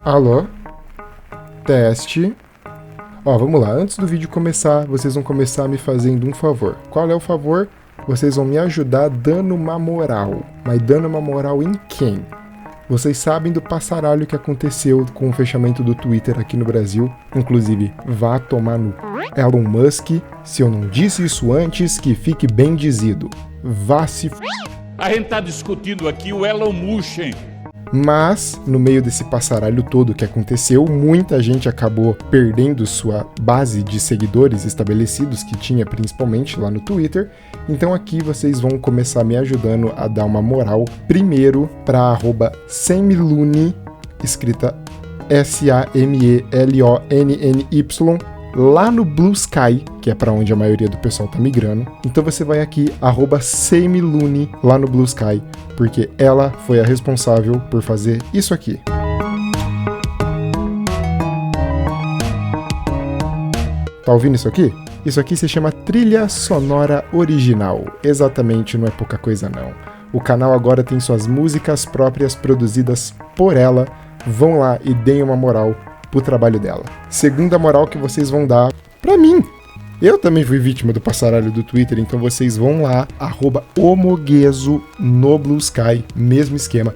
Alô? Teste. Ó, vamos lá. Antes do vídeo começar, vocês vão começar me fazendo um favor. Qual é o favor? Vocês vão me ajudar dando uma moral. Mas dando uma moral em quem? Vocês sabem do passaralho que aconteceu com o fechamento do Twitter aqui no Brasil. Inclusive, vá tomar no Elon Musk. Se eu não disse isso antes, que fique bem dizido. Vá se A gente tá discutindo aqui o Elon Musk. Mas, no meio desse passaralho todo que aconteceu, muita gente acabou perdendo sua base de seguidores estabelecidos que tinha principalmente lá no Twitter. Então aqui vocês vão começar me ajudando a dar uma moral primeiro para @samiluni, escrita SAMELONNY, lá no Blue Sky, que é para onde a maioria do pessoal tá migrando. Então você vai aqui, @samiluni, lá no Blue Sky, porque ela foi a responsável por fazer isso aqui. Tá ouvindo isso aqui? Isso aqui se chama trilha sonora original. Exatamente, não é pouca coisa não. O canal agora tem suas músicas próprias produzidas por ela. Vão lá e deem uma moral pro trabalho dela. Segunda moral que vocês vão dar pra mim. Eu também fui vítima do passaralho do Twitter, então vocês vão lá, @omogueso no Blue Sky, mesmo esquema.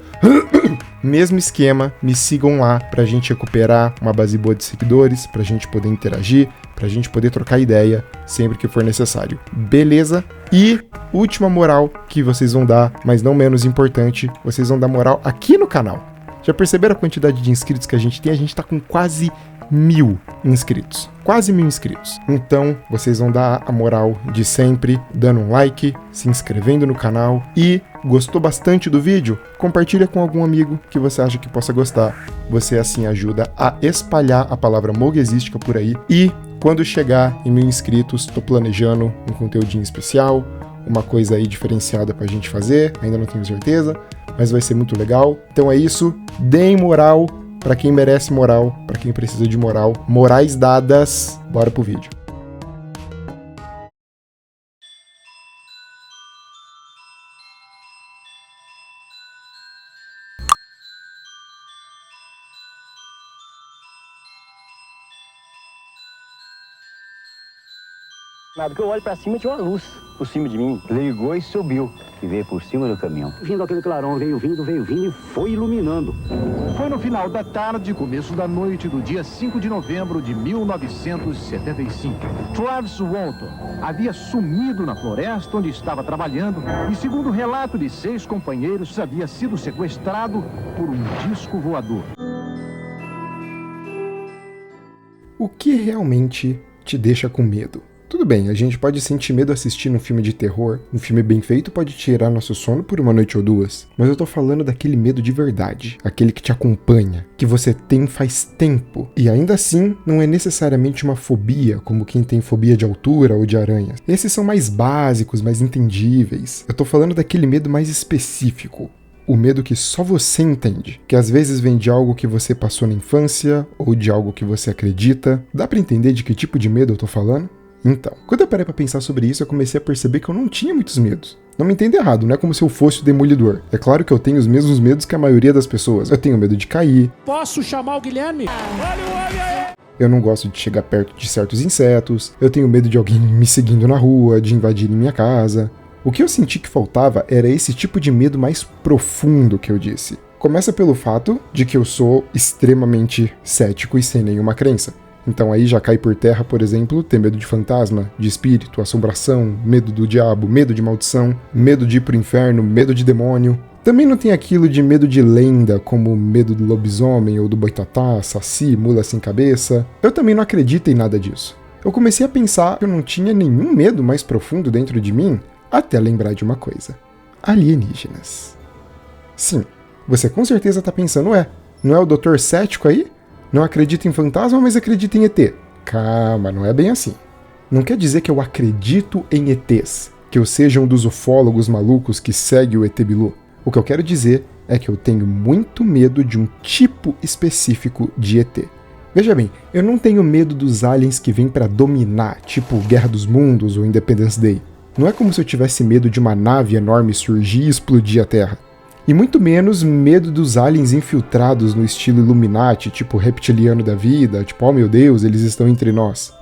Mesmo esquema, me sigam lá pra gente recuperar uma base boa de seguidores, pra gente poder interagir, pra gente poder trocar ideia sempre que for necessário. Beleza? E última moral que vocês vão dar, mas não menos importante, vocês vão dar moral aqui no canal. Já perceberam a quantidade de inscritos que a gente tem? A gente tá com quase 1000 inscritos. Quase 1000 inscritos. Então, vocês vão dar a moral de sempre, dando um like, se inscrevendo no canal e gostou bastante do vídeo? Compartilha com algum amigo que você acha que possa gostar. Você assim ajuda a espalhar a palavra moguesística por aí. E quando chegar em 1000 inscritos, tô planejando um conteúdinho especial, uma coisa aí diferenciada pra gente fazer, ainda não tenho certeza, mas vai ser muito legal. Então é isso, deem moral pra quem merece moral, pra quem precisa de moral. Morais dadas, bora pro vídeo. Nada que eu olho pra cima tinha uma luz por cima de mim. Ligou e subiu, e veio por cima do caminhão. Vindo aquele clarão, veio vindo e foi iluminando. Foi no final da tarde, começo da noite do dia 5 de novembro de 1975. Travis Walton havia sumido na floresta onde estava trabalhando e, segundo o relato de 6 companheiros, havia sido sequestrado por um disco voador. O que realmente te deixa com medo? Tudo bem, a gente pode sentir medo assistindo um filme de terror, um filme bem feito pode tirar nosso sono por uma noite ou duas, mas eu tô falando daquele medo de verdade, aquele que te acompanha, que você tem faz tempo, e ainda assim não é necessariamente uma fobia, como quem tem fobia de altura ou de aranhas. Esses são mais básicos, mais entendíveis. Eu tô falando daquele medo mais específico. O medo que só você entende, que às vezes vem de algo que você passou na infância, ou de algo que você acredita. Dá pra entender de que tipo de medo eu tô falando? Então, quando eu parei pra pensar sobre isso, eu comecei a perceber que eu não tinha muitos medos. Não me entenda errado, não é como se eu fosse o Demolidor. É claro que eu tenho os mesmos medos que a maioria das pessoas. Eu tenho medo de cair. Posso chamar o Guilherme? Olha o homem aí! Eu não gosto de chegar perto de certos insetos. Eu tenho medo de alguém me seguindo na rua, de invadir minha casa. O que eu senti que faltava era esse tipo de medo mais profundo que eu disse. Começa pelo fato de que eu sou extremamente cético e sem nenhuma crença. Então aí já cai por terra, por exemplo, ter medo de fantasma, de espírito, assombração, medo do diabo, medo de maldição, medo de ir pro inferno, medo de demônio. Também não tem aquilo de medo de lenda, como medo do lobisomem ou do boitatá, saci, mula sem cabeça. Eu também não acredito em nada disso. Eu comecei a pensar que eu não tinha nenhum medo mais profundo dentro de mim, até lembrar de uma coisa: alienígenas. Sim, você com certeza tá pensando, não é o Dr. Cético aí? Não acredita em fantasma, mas acredita em ET. Calma, não é bem assim. Não quer dizer que eu acredito em ETs, que eu seja um dos ufólogos malucos que segue o ET Bilu. O que eu quero dizer é que eu tenho muito medo de um tipo específico de ET. Veja bem, eu não tenho medo dos aliens que vêm pra dominar, tipo Guerra dos Mundos ou Independence Day. Não é como se eu tivesse medo de uma nave enorme surgir e explodir a Terra. E muito menos medo dos aliens infiltrados no estilo Illuminati, tipo reptiliano da vida, tipo, oh meu Deus, eles estão entre nós.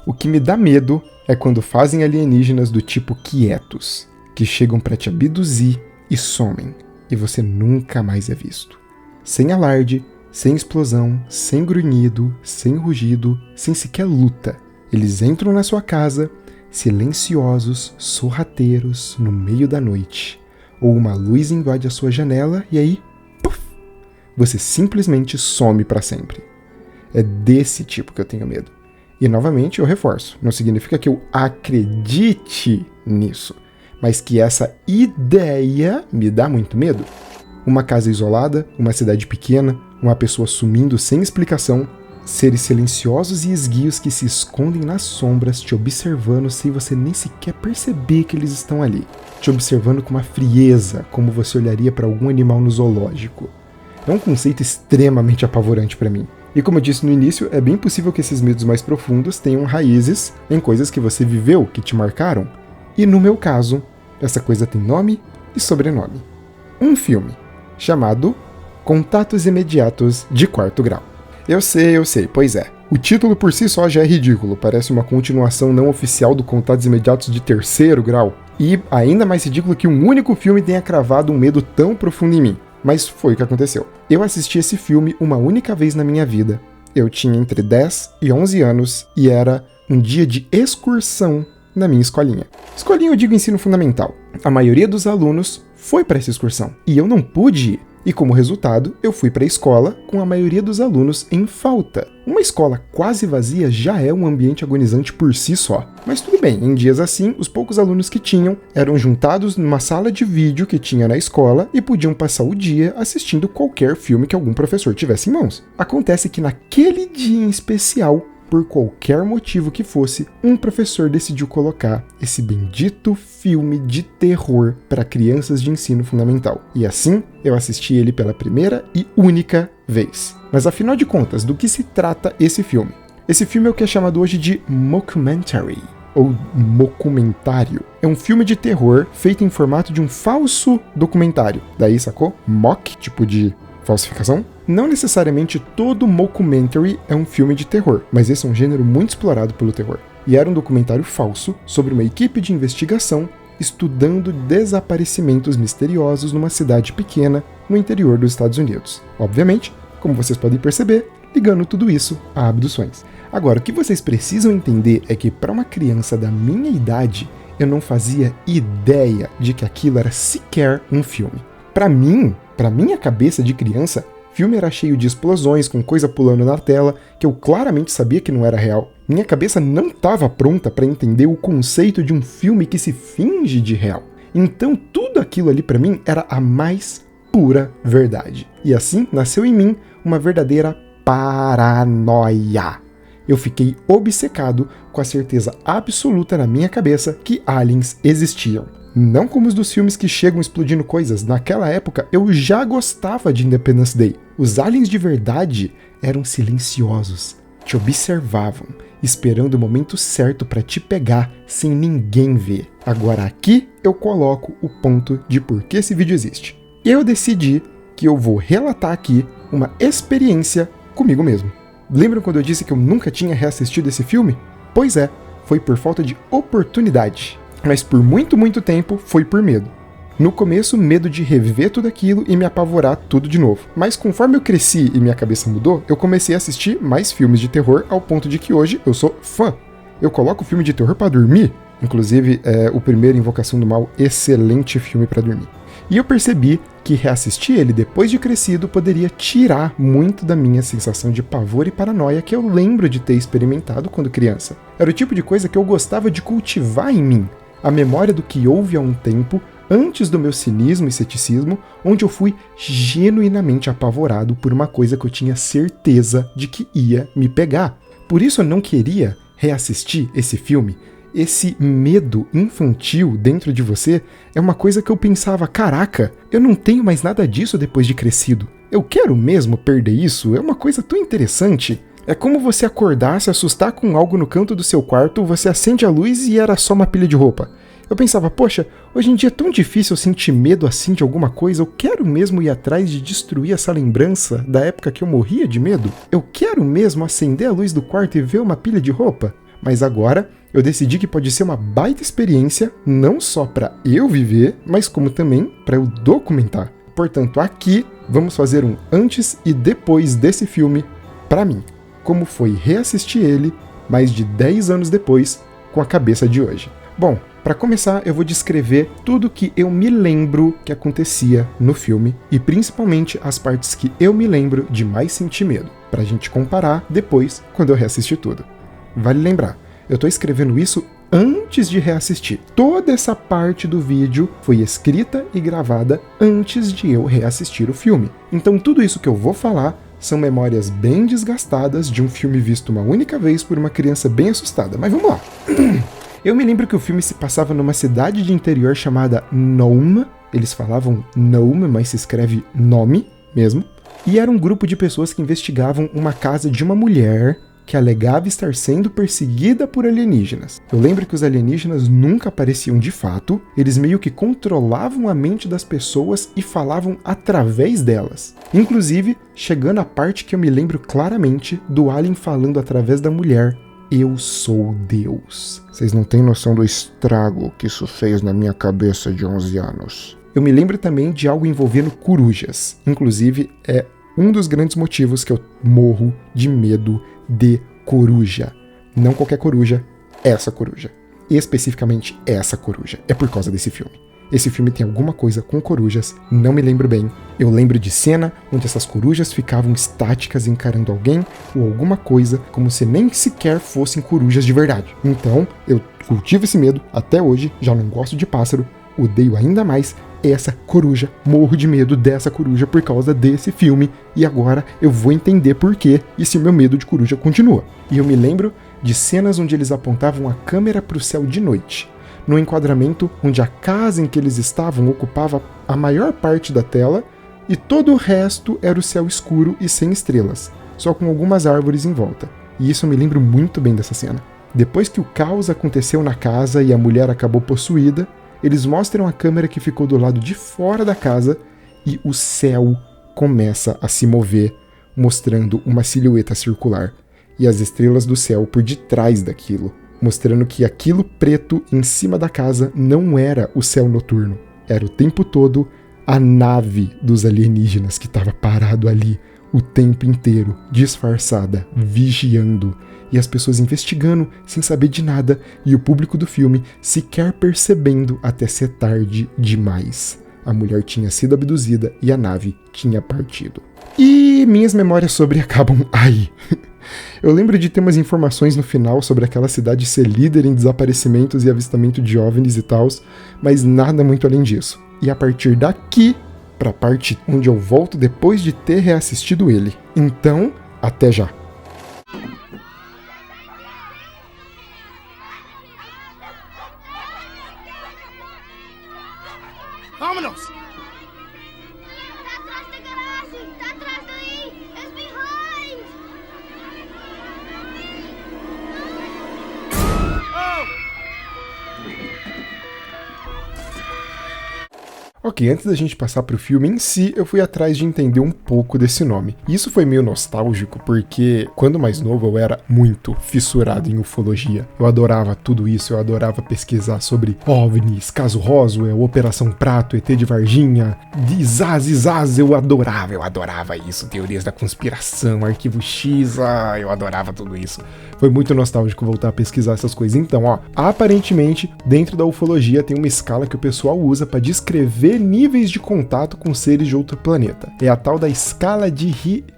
O que me dá medo é quando fazem alienígenas do tipo quietos, que chegam pra te abduzir e somem, e você nunca mais é visto. Sem alarde, sem explosão, sem grunhido, sem rugido, sem sequer luta. Eles entram na sua casa, silenciosos, sorrateiros, no meio da noite. Ou uma luz invade a sua janela e aí, puff, você simplesmente some para sempre. É desse tipo que eu tenho medo. E novamente eu reforço, não significa que eu acredite nisso, mas que essa ideia me dá muito medo. Uma casa isolada, uma cidade pequena, uma pessoa sumindo sem explicação, seres silenciosos e esguios que se escondem nas sombras te observando sem você nem sequer perceber que eles estão ali. Te observando com uma frieza, como você olharia para algum animal no zoológico. É um conceito extremamente apavorante para mim. E como eu disse no início, é bem possível que esses medos mais profundos tenham raízes em coisas que você viveu, que te marcaram. E no meu caso, essa coisa tem nome e sobrenome. Um filme chamado Contatos Imediatos de Quarto Grau. Eu sei, pois é. O título por si só já é ridículo, parece uma continuação não oficial do Contatos Imediatos de Terceiro Grau. E ainda mais ridículo que um único filme tenha cravado um medo tão profundo em mim. Mas foi o que aconteceu. Eu assisti esse filme uma única vez na minha vida. Eu tinha entre 10 e 11 anos e era um dia de excursão na minha escolinha. Escolinha eu digo ensino fundamental. A maioria dos alunos foi para essa excursão e eu não pude ir. E como resultado, eu fui para a escola com a maioria dos alunos em falta. Uma escola quase vazia já é um ambiente agonizante por si só. Mas tudo bem, em dias assim, os poucos alunos que tinham eram juntados numa sala de vídeo que tinha na escola e podiam passar o dia assistindo qualquer filme que algum professor tivesse em mãos. Acontece que naquele dia em especial, por qualquer motivo que fosse, um professor decidiu colocar esse bendito filme de terror para crianças de ensino fundamental. E assim, eu assisti ele pela primeira e única vez. Mas afinal de contas, do que se trata esse filme? Esse filme é o que é chamado hoje de mockumentary, ou documentário. É um filme de terror feito em formato de um falso documentário. Daí, sacou? Mock, tipo de falsificação? Não necessariamente todo mockumentary é um filme de terror, mas esse é um gênero muito explorado pelo terror. E era um documentário falso sobre uma equipe de investigação estudando desaparecimentos misteriosos numa cidade pequena no interior dos Estados Unidos. Obviamente, como vocês podem perceber, ligando tudo isso a abduções. Agora, o que vocês precisam entender é que para uma criança da minha idade, eu não fazia ideia de que aquilo era sequer um filme. Para mim, para minha cabeça de criança, filme era cheio de explosões, com coisa pulando na tela, que eu claramente sabia que não era real. Minha cabeça não estava pronta para entender o conceito de um filme que se finge de real. Então tudo aquilo ali para mim era a mais pura verdade. E assim nasceu em mim uma verdadeira paranoia. Eu fiquei obcecado com a certeza absoluta na minha cabeça que aliens existiam. Não como os dos filmes que chegam explodindo coisas. Naquela época, eu já gostava de Independence Day. Os aliens de verdade eram silenciosos, te observavam, esperando o momento certo para te pegar sem ninguém ver. Agora aqui eu coloco o ponto de por que esse vídeo existe. Eu decidi que eu vou relatar aqui uma experiência comigo mesmo. Lembram quando eu disse que eu nunca tinha reassistido esse filme? Pois é, foi por falta de oportunidade. Mas por muito tempo foi por medo. No começo, medo de reviver tudo aquilo e me apavorar tudo de novo. Mas conforme eu cresci e minha cabeça mudou, eu comecei a assistir mais filmes de terror ao ponto de que hoje eu sou fã. Eu coloco filme de terror pra dormir. Inclusive, o primeiro Invocação do Mal, excelente filme pra dormir. E eu percebi que reassistir ele depois de crescido poderia tirar muito da minha sensação de pavor e paranoia que eu lembro de ter experimentado quando criança. Era o tipo de coisa que eu gostava de cultivar em mim. A memória do que houve há um tempo, antes do meu cinismo e ceticismo, onde eu fui genuinamente apavorado por uma coisa que eu tinha certeza de que ia me pegar. Por isso eu não queria reassistir esse filme. Esse medo infantil dentro de você é uma coisa que eu pensava, caraca, eu não tenho mais nada disso depois de crescido. Eu quero mesmo perder isso? É uma coisa tão interessante. É como você acordar, se assustar com algo no canto do seu quarto, você acende a luz e era só uma pilha de roupa. Eu pensava, poxa, hoje em dia é tão difícil eu sentir medo assim de alguma coisa, eu quero mesmo ir atrás de destruir essa lembrança da época que eu morria de medo? Eu quero mesmo acender a luz do quarto e ver uma pilha de roupa? Mas agora eu decidi que pode ser uma baita experiência, não só para eu viver, mas como também para eu documentar. Portanto, aqui vamos fazer um antes e depois desse filme para mim. Como foi reassistir ele mais de 10 anos depois com a cabeça de hoje. Bom, para começar, eu vou descrever tudo que eu me lembro que acontecia no filme e principalmente as partes que eu me lembro de mais sentir medo, pra gente comparar depois quando eu reassistir tudo. Vale lembrar, eu tô escrevendo isso antes de reassistir. Toda essa parte do vídeo foi escrita e gravada antes de eu reassistir o filme. Então tudo isso que eu vou falar são memórias bem desgastadas de um filme visto uma única vez por uma criança bem assustada. Mas vamos lá! Eu me lembro que o filme se passava numa cidade de interior chamada Nome. Eles falavam Nome, mas se escreve nome mesmo. E era um grupo de pessoas que investigavam uma casa de uma mulher que alegava estar sendo perseguida por alienígenas. Eu lembro que os alienígenas nunca apareciam de fato, eles meio que controlavam a mente das pessoas e falavam através delas. Inclusive, chegando à parte que eu me lembro claramente do alien falando através da mulher: eu sou Deus. Vocês não têm noção do estrago que isso fez na minha cabeça de 11 anos. Eu me lembro também de algo envolvendo corujas. Inclusive, é um dos grandes motivos que eu morro de medo de coruja. Não qualquer coruja, essa coruja. Especificamente essa coruja. É por causa desse filme. Esse filme tem alguma coisa com corujas, não me lembro bem. Eu lembro de cena onde essas corujas ficavam estáticas encarando alguém ou alguma coisa, como se nem sequer fossem corujas de verdade. Então, eu cultivo esse medo até hoje, já não gosto de pássaro, odeio ainda mais essa coruja, morro de medo dessa coruja por causa desse filme, e agora eu vou entender por quê e se meu medo de coruja continua. E eu me lembro de cenas onde eles apontavam a câmera para o céu de noite, no enquadramento onde a casa em que eles estavam ocupava a maior parte da tela e todo o resto era o céu escuro e sem estrelas, só com algumas árvores em volta. E isso eu me lembro muito bem dessa cena. Depois que o caos aconteceu na casa e a mulher acabou possuída, eles mostram a câmera que ficou do lado de fora da casa e o céu começa a se mover, mostrando uma silhueta circular e as estrelas do céu por detrás daquilo, mostrando que aquilo preto em cima da casa não era o céu noturno, era o tempo todo a nave dos alienígenas que estava parado ali o tempo inteiro, disfarçada, vigiando, e as pessoas investigando sem saber de nada, e o público do filme sequer percebendo até ser tarde demais. A mulher tinha sido abduzida e a nave tinha partido. E minhas memórias sobre acabam aí. Eu lembro de ter umas informações no final sobre aquela cidade ser líder em desaparecimentos e avistamento de OVNIs e tals, mas nada muito além disso. E a partir daqui, pra parte onde eu volto depois de ter reassistido ele. Então, até já. Vámonos! Tá atrás da garagem! Tá atrás daí! It's behind! Ok, antes da gente passar pro filme em si, eu fui atrás de entender um pouco desse nome. E isso foi meio nostálgico, porque quando mais novo eu era muito fissurado em ufologia. Eu adorava tudo isso, eu adorava pesquisar sobre OVNIs, caso Roswell, Operação Prato, ET de Varginha, Zaz, eu adorava isso, teorias da conspiração, Arquivo X, eu adorava tudo isso. Foi muito nostálgico voltar a pesquisar essas coisas. Então, aparentemente, dentro da ufologia tem uma escala que o pessoal usa para descrever níveis de contato com seres de outro planeta. É a tal da escala de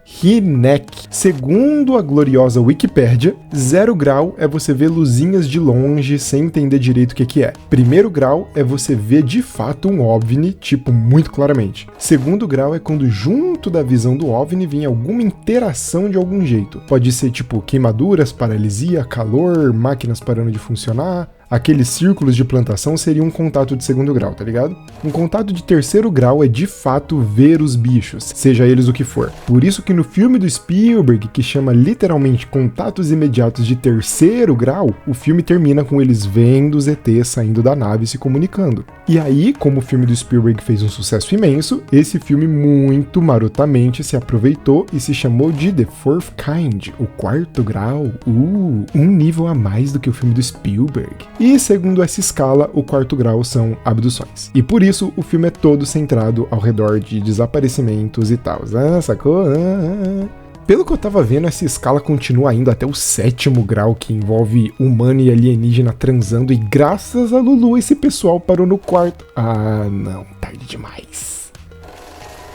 Hynek. Segundo a gloriosa Wikipédia, 0 grau é você ver luzinhas de longe sem entender direito o que é. 1º grau é você ver de fato um OVNI, tipo, muito claramente. 2º grau é quando junto da visão do OVNI vem alguma interação de algum jeito. Pode ser tipo queimaduras, paralisia, calor, máquinas parando de funcionar. Aqueles círculos de plantação seriam um contato de segundo grau, tá ligado? Um contato de terceiro grau é de fato ver os bichos, seja eles o que for. Por isso que no filme do Spielberg, que chama literalmente Contatos Imediatos de Terceiro Grau, o filme termina com eles vendo os ETs saindo da nave e se comunicando. E aí, como o filme do Spielberg fez um sucesso imenso, esse filme muito marotamente se aproveitou e se chamou de The Fourth Kind, o quarto grau. Um nível a mais do que o filme do Spielberg. E segundo essa escala, o quarto grau são abduções. E por isso o filme é todo centrado ao redor de desaparecimentos e tal. Sacou? Pelo que eu tava vendo, essa escala continua indo até o 7º grau, que envolve humano e alienígena transando, e graças a Lulu esse pessoal parou no quarto. Ah, não, tarde demais.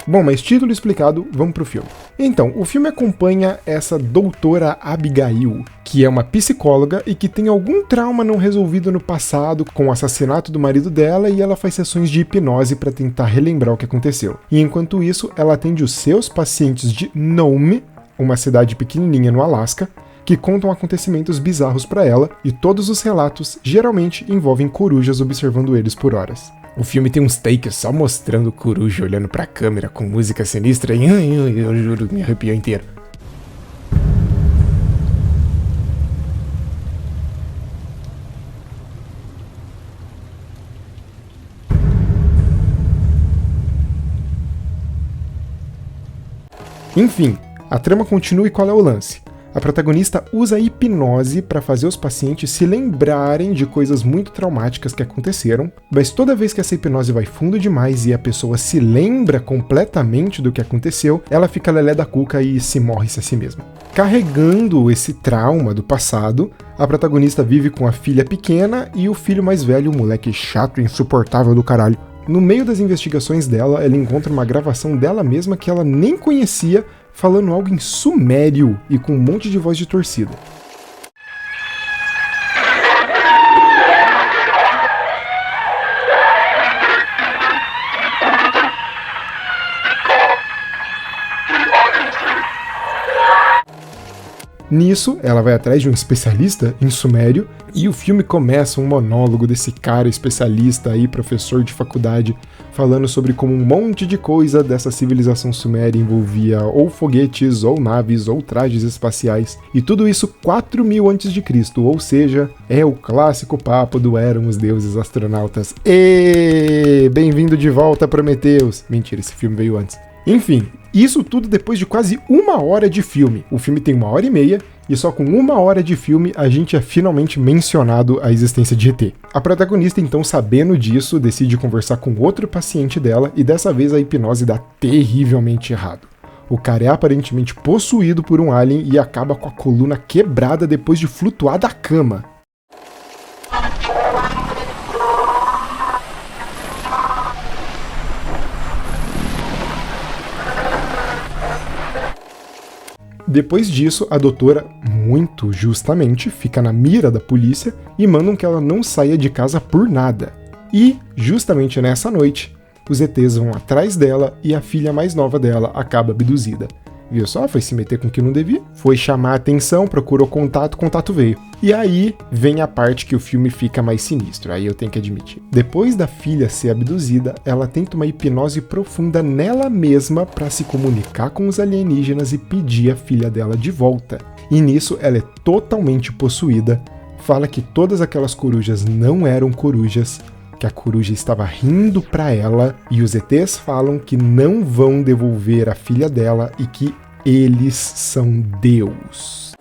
Bom, mas título explicado, vamos pro filme. Então, o filme acompanha essa doutora Abigail, que é uma psicóloga e que tem algum trauma não resolvido no passado com o assassinato do marido dela, e ela faz sessões de hipnose para tentar relembrar o que aconteceu. E enquanto isso, ela atende os seus pacientes de Nome, uma cidade pequenininha no Alasca, que contam acontecimentos bizarros para ela, e todos os relatos geralmente envolvem corujas observando eles por horas. O filme tem uns takes só mostrando coruja olhando pra câmera com música sinistra e eu juro, me arrepiou inteiro. Enfim, a trama continua e qual é o lance? A protagonista usa a hipnose para fazer os pacientes se lembrarem de coisas muito traumáticas que aconteceram, mas toda vez que essa hipnose vai fundo demais e a pessoa se lembra completamente do que aconteceu, ela fica lelé da cuca e se morre-se a si mesma. Carregando esse trauma do passado, a protagonista vive com a filha pequena e o filho mais velho, um moleque chato e insuportável do caralho. No meio das investigações dela, ela encontra uma gravação dela mesma que ela nem conhecia, falando algo em sumério e com um monte de voz de torcida. Nisso, ela vai atrás de um especialista em sumério e o filme começa um monólogo desse cara especialista aí, professor de faculdade, falando sobre como um monte de coisa dessa civilização suméria envolvia ou foguetes, ou naves, ou trajes espaciais. E tudo isso 4000 a.C., ou seja, é o clássico papo do eram os deuses astronautas. Bem-vindo de volta, Prometheus! Mentira, esse filme veio antes. Enfim, isso tudo depois de quase 1 hora de filme. O filme tem 1h30 e só com 1 hora de filme a gente é finalmente mencionado a existência de ET. A protagonista, então, sabendo disso, decide conversar com outro paciente dela e dessa vez a hipnose dá terrivelmente errado. O cara é aparentemente possuído por um alien e acaba com a coluna quebrada depois de flutuar da cama. Depois disso, a doutora, muito justamente, fica na mira da polícia e mandam que ela não saia de casa por nada. E, justamente nessa noite, os ETs vão atrás dela e a filha mais nova dela acaba abduzida. Viu só? Foi se meter com o que não devia. Foi chamar a atenção, procurou contato, contato veio. E aí vem a parte que o filme fica mais sinistro, aí eu tenho que admitir. Depois da filha ser abduzida, ela tenta uma hipnose profunda nela mesma para se comunicar com os alienígenas e pedir a filha dela de volta. E nisso ela é totalmente possuída, fala que todas aquelas corujas não eram corujas, que a coruja estava rindo para ela, e os ETs falam que não vão devolver a filha dela e que eles são Deus.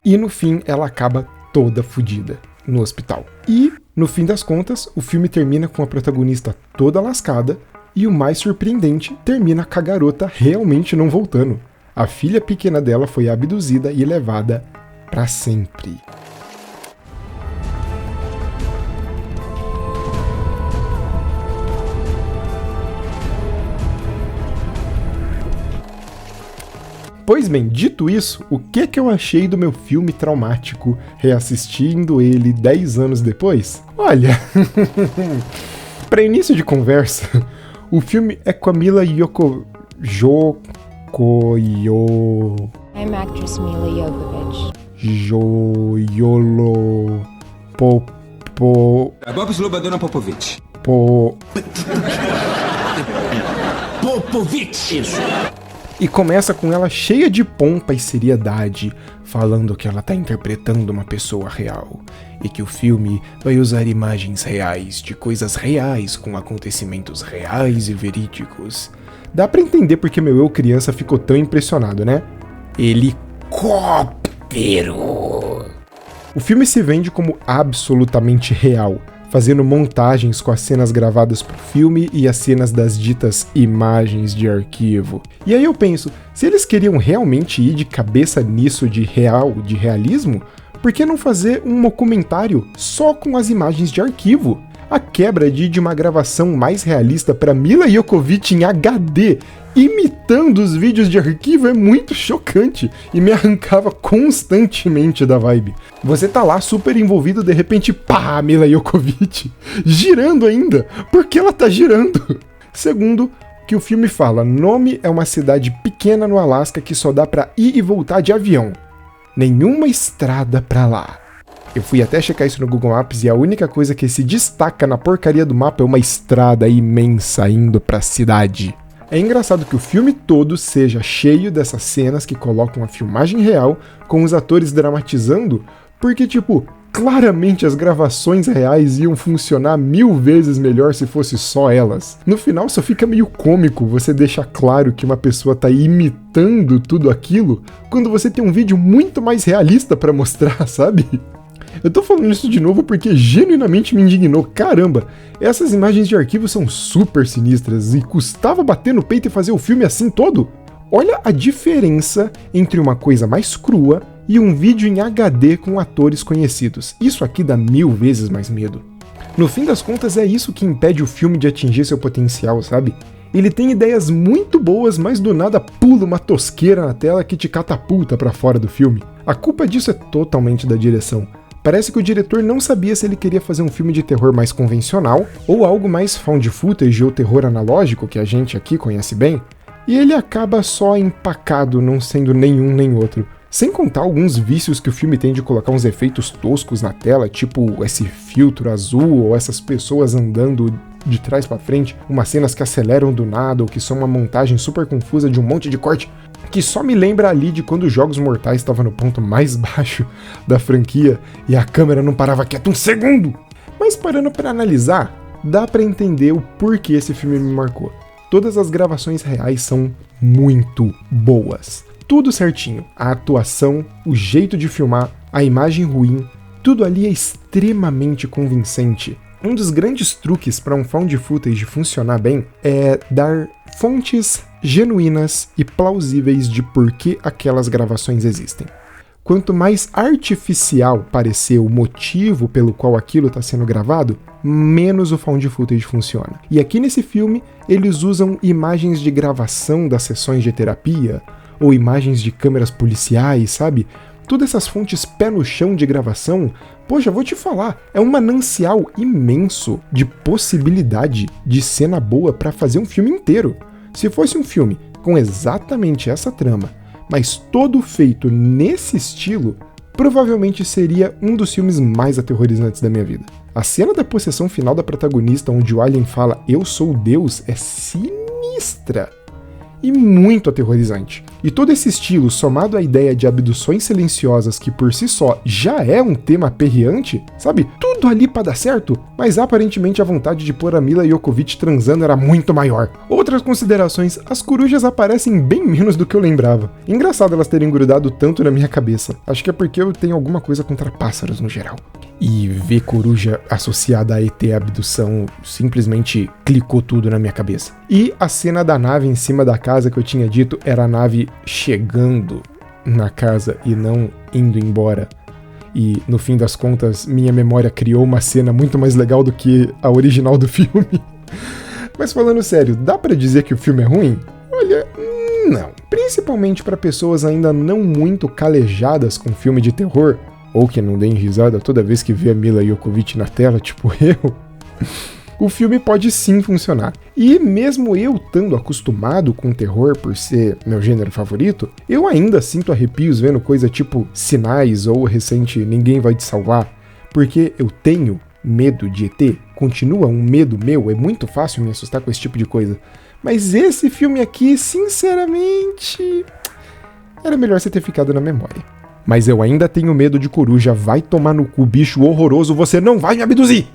E no fim ela acaba toda fodida no hospital. E No fim das contas, o filme termina com a protagonista toda lascada e o mais surpreendente, termina com a garota realmente não voltando. A filha pequena dela foi abduzida e levada para sempre. Pois bem, dito isso, o que eu achei do meu filme traumático reassistindo ele 10 anos depois? Olha, para início de conversa, o filme é com a Mila Jovovich. I'm actress Mila Jovovich. Bob Slobodana Popovich. Popovich! Isso. E começa com ela cheia de pompa e seriedade, falando que ela tá interpretando uma pessoa real, e que o filme vai usar imagens reais de coisas reais com acontecimentos reais e verídicos. Dá pra entender porque meu eu criança ficou tão impressionado, né? Helicóptero! O filme se vende como absolutamente real, fazendo montagens com as cenas gravadas pro filme e as cenas das ditas imagens de arquivo. E aí eu penso, se eles queriam realmente ir de cabeça nisso de realismo, por que não fazer um documentário só com as imagens de arquivo? A quebra de uma gravação mais realista para Mila Jovovich em HD, imitando os vídeos de arquivo, é muito chocante e me arrancava constantemente da vibe. Você tá lá super envolvido, de repente, pá, Mila Jovovich, girando ainda. Por que ela tá girando? Segundo, que o filme fala, Nome é uma cidade pequena no Alasca que só dá pra ir e voltar de avião. Nenhuma estrada pra lá. Eu fui até checar isso no Google Maps e a única coisa que se destaca na porcaria do mapa é uma estrada imensa indo pra cidade. É engraçado que o filme todo seja cheio dessas cenas que colocam a filmagem real com os atores dramatizando, porque, claramente as gravações reais iam funcionar 1000 vezes melhor se fosse só elas. No final só fica meio cômico você deixar claro que uma pessoa tá imitando tudo aquilo, quando você tem um vídeo muito mais realista pra mostrar, sabe? Eu tô falando isso de novo porque genuinamente me indignou. Caramba, essas imagens de arquivo são super sinistras e custava bater no peito e fazer o filme assim todo? Olha a diferença entre uma coisa mais crua e um vídeo em HD com atores conhecidos. Isso aqui dá 1000 vezes mais medo. No fim das contas é isso que impede o filme de atingir seu potencial, sabe? Ele tem ideias muito boas, mas do nada pula uma tosqueira na tela que te catapulta pra fora do filme. A culpa disso é totalmente da direção. Parece que o diretor não sabia se ele queria fazer um filme de terror mais convencional ou algo mais found footage ou terror analógico, que a gente aqui conhece bem, e ele acaba só empacado, não sendo nenhum nem outro. Sem contar alguns vícios que o filme tem de colocar uns efeitos toscos na tela, tipo esse filtro azul ou essas pessoas andando de trás pra frente, umas cenas que aceleram do nada ou que são uma montagem super confusa de um monte de corte, que só me lembra ali de quando os Jogos Mortais estavam no ponto mais baixo da franquia e a câmera não parava quieta um segundo. Mas parando para analisar, dá para entender o porquê esse filme me marcou. Todas as gravações reais são muito boas. Tudo certinho, a atuação, o jeito de filmar, a imagem ruim, tudo ali é extremamente convincente. Um dos grandes truques para um found footage funcionar bem é dar fontes genuínas e plausíveis de por que aquelas gravações existem. Quanto mais artificial parecer o motivo pelo qual aquilo está sendo gravado, menos o found footage funciona. E aqui nesse filme, eles usam imagens de gravação das sessões de terapia, ou imagens de câmeras policiais, sabe? Todas essas fontes pé no chão de gravação, poxa, vou te falar, é um manancial imenso de possibilidade de cena boa para fazer um filme inteiro. Se fosse um filme com exatamente essa trama, mas todo feito nesse estilo, provavelmente seria um dos filmes mais aterrorizantes da minha vida. A cena da possessão final da protagonista, onde o alien fala "Eu sou Deus", é sinistra e muito aterrorizante. E todo esse estilo, somado à ideia de abduções silenciosas, que por si só já é um tema aperreante, sabe? Tudo ali pra dar certo, mas aparentemente a vontade de pôr a Mila Jovovich transando era muito maior. Outras considerações, as corujas aparecem bem menos do que eu lembrava. Engraçado elas terem grudado tanto na minha cabeça. Acho que é porque eu tenho alguma coisa contra pássaros no geral. E ver coruja associada a ET abdução simplesmente clicou tudo na minha cabeça. E a cena da nave em cima da casa que eu tinha dito era a nave chegando na casa e não indo embora. E no fim das contas, minha memória criou uma cena muito mais legal do que a original do filme. Mas falando sério, dá pra dizer que o filme é ruim? Olha, não. Principalmente pra pessoas ainda não muito calejadas com filme de terror, ou que não deem risada toda vez que vê a Mila Jovovich na tela, tipo eu, o filme pode sim funcionar. E mesmo eu estando acostumado com terror por ser meu gênero favorito, eu ainda sinto arrepios vendo coisa tipo Sinais ou o recente Ninguém Vai Te Salvar, porque eu tenho medo de ET, continua um medo meu, é muito fácil me assustar com esse tipo de coisa. Mas esse filme aqui, sinceramente, era melhor você ter ficado na memória. Mas eu ainda tenho medo de coruja, vai tomar no cu, bicho horroroso, você não vai me abduzir!